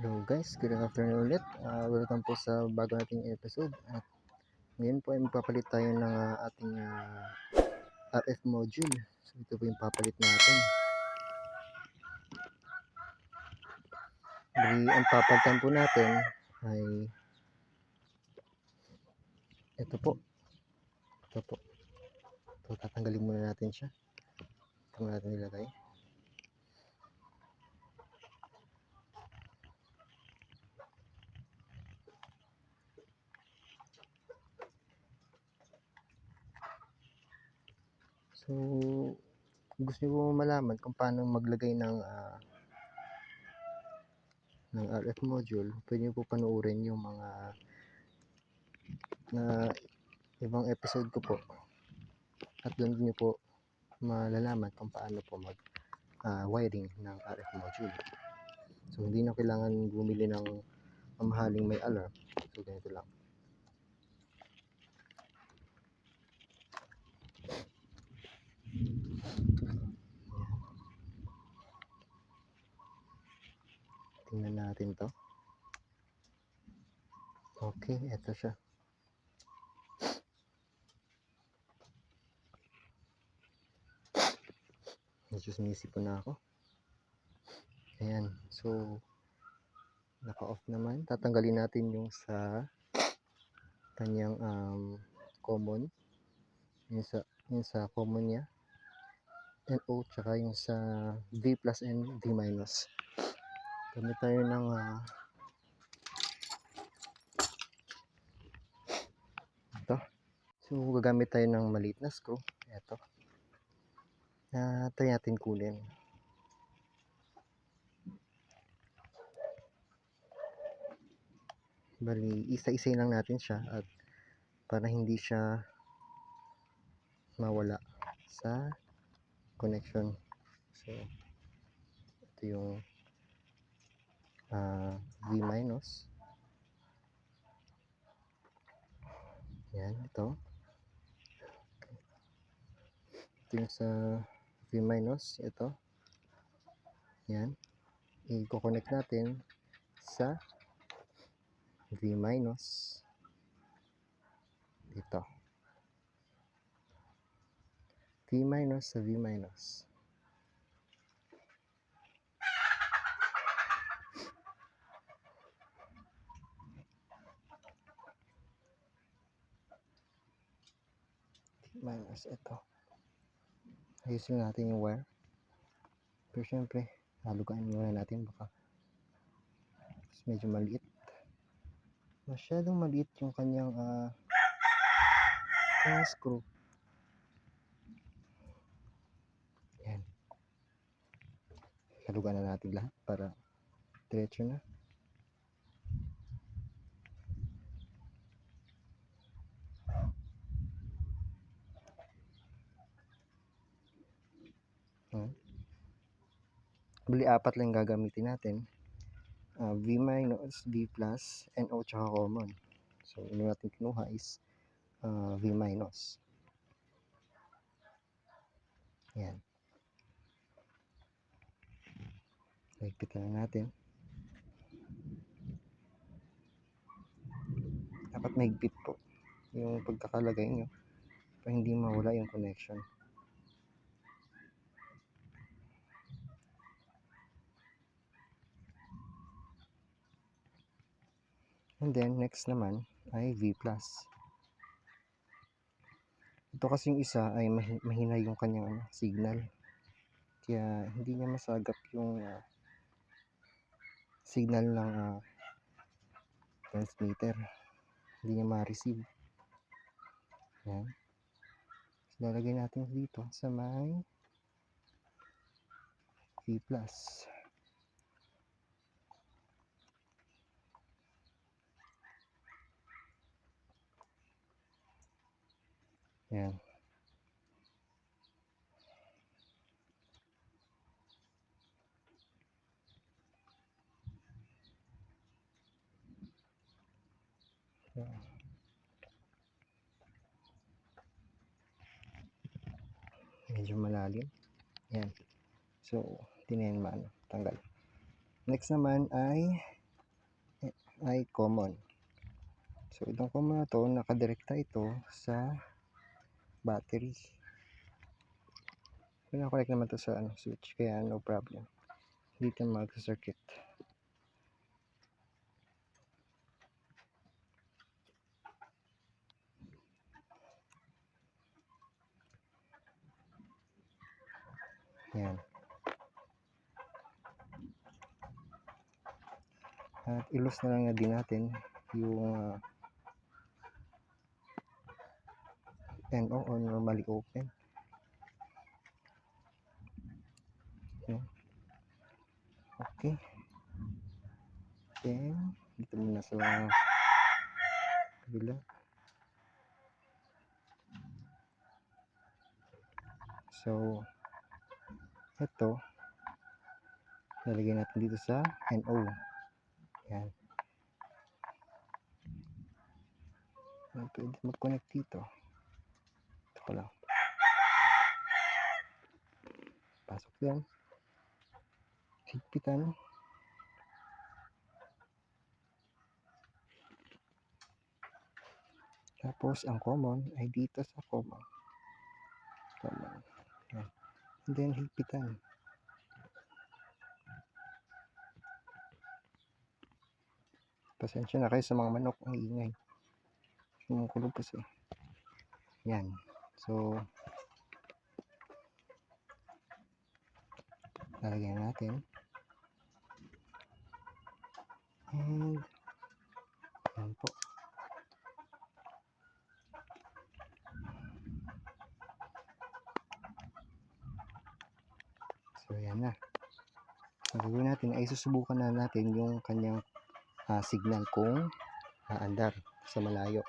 Hello guys, good afternoon ulit. Welcome po sa bago nating episode. At ngayon po ay magpapalit tayo ng ating RF module. So ito po yung papalit natin. Ang papalitan po natin ay ito po. Ito po. Ito, tatanggalin muna natin siya. Ito muna natin nilagay. So, gusto niyo po malaman kung paano maglagay ng RF module, pwede niyo po panoorin yung mga na ibang episode ko po. At doon niyo po malalaman kung paano po mag wiring ng RF module. So hindi na kailangan bumili ng mamahaling may alarm. So ganito lang. Tingnan natin to. Okay, eto siya. Medyo sumisipon na ako. Ayan. So naka-off naman. Tatanggalin natin yung sa kanyang common. Yung sa common niya. NO tsaka yung sa V plus and V minus. Gamit tayo ng ito. So gagamit tayo ng maliit na screw. Ito. Try natin kunin. Bali, isa-isay lang natin siya at para hindi siya mawala sa connection. So, ito yung V minus. Yan, ito. Ito yung sa V minus. Ito. Yan. I-connect natin sa V minus. Dito. V minus sa V minus. Minus ito. Ayusin natin yung wire. Pero syempre, halugaan muna natin baka medyo maliit. Masyadong maliit yung kanyang screw. Yan. Halugaan na natin lahat para diretso na. Bali, apat lang gagamitin natin. V minus, V plus, NO, tsaka common. So, yung natin kinuha is V minus. Yan. Higpit na natin. Dapat mahigpit po yung pagkakalagay nyo para hindi mawala yung connection. And then, next naman ay V plus. Ito kasi yung isa ay mahina yung kanyang signal. Kaya hindi niya masagap yung signal ng transmitter. Hindi niya ma-receive. Yan. So, lalagay natin dito sa may V plus. Yan. Medyo malalim. Yan. So, tinayin man. Tanggal. Next naman ay ay common. So itong common na to, nakadirekta ito sa battery. Pinakonect naman to sa switch, kaya no problem. Hindi tayo mag-circuit. Yan. At ilos na lang na din natin yung NO or normally open. Yan. Okay. Then, dito muna sa kabila. So, ito, lalagyan natin dito sa NO. Yan. Pwede mag-connect dito. Ito ko lang. Pasok yan. Higpitan. Tapos, ang common ay dito sa common. Yan. And then, higpitan. Pasensya na kayo sa mga manok. Ang ingay. Kumukulog kasi. Yan. So, lalagyan natin. And, yan po. So, yan na. Ang gagawin natin ay susubukan na natin yung kanyang signal kung aandar sa malayo.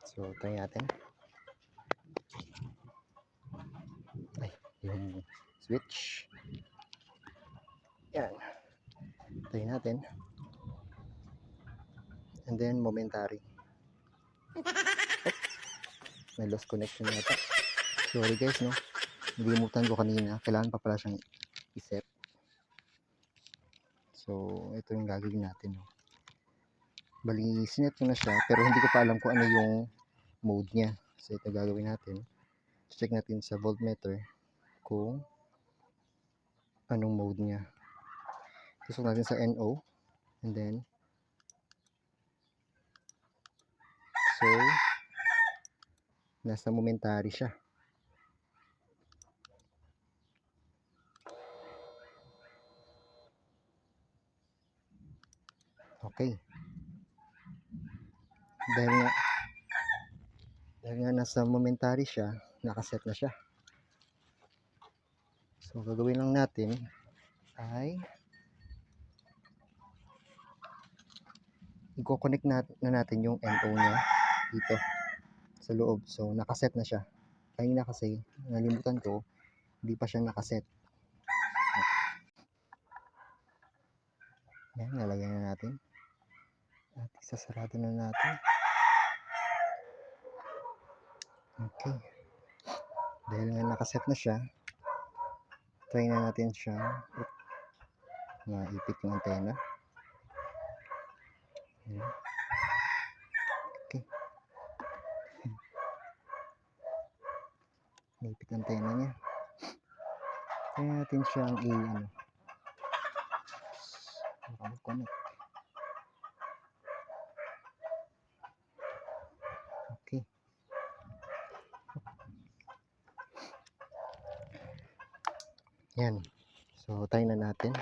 So, try natin. Ay, yung switch. Yan. Try natin. And then, momentary. May lost connection yata. Sorry guys, no? Nalimutan ko kanina. Kailangan pa pala siyang iset. So, ito yung gagawin natin, no? Bali, sinet ko na siya. Pero hindi ko pa alam kung ano yung mode niya. So, ito gagawin natin. Check natin sa voltmeter kung anong mode niya. Tusok natin sa NO. And then, so, nasa momentary siya. Okay. Dahil nga nasa momentary siya, nakaset na siya. So, gagawin lang natin ay i-connect na natin yung NO niya dito sa loob. So, nakaset na siya. Kanina kasi, nalimutan ko, hindi pa siya nakaset. Yan, nalagyan na natin. At isasarado na natin. Okay. Dahil nga nakaset na siya, try na natin siya maipit yung antena. Ayan. Okay. Maipit ang antena niya. Try natin siyang connect. Okay. Yan. So, try na natin.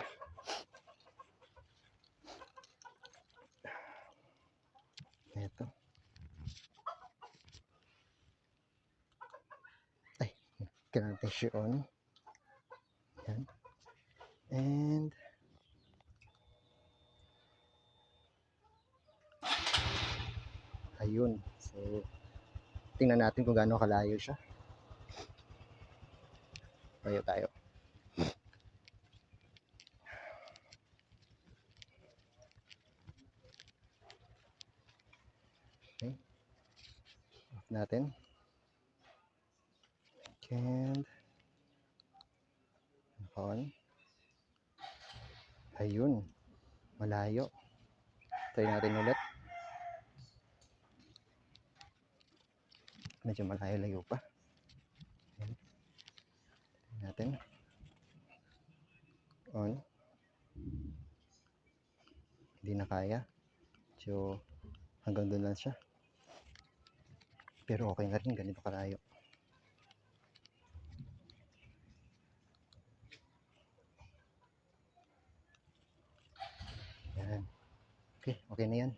Ito. Ay, kailangan natin siya on. Yan. And, ayun. So, tingnan natin kung gaano kalayo siya. Tayo tayo. Okay. Off natin. And on. Ayun, malayo. Try natin ulit. Medyo malayo-layo pa. Ayan. Try natin. On. Hindi na kaya. So, hanggang doon lang siya. Pero okay na rin, ganito kalayo. Yan. Okay, okay na yan.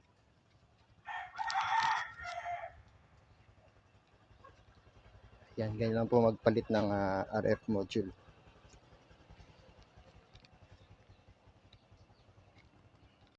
Yan, ganyan lang po magpalit ng RF module.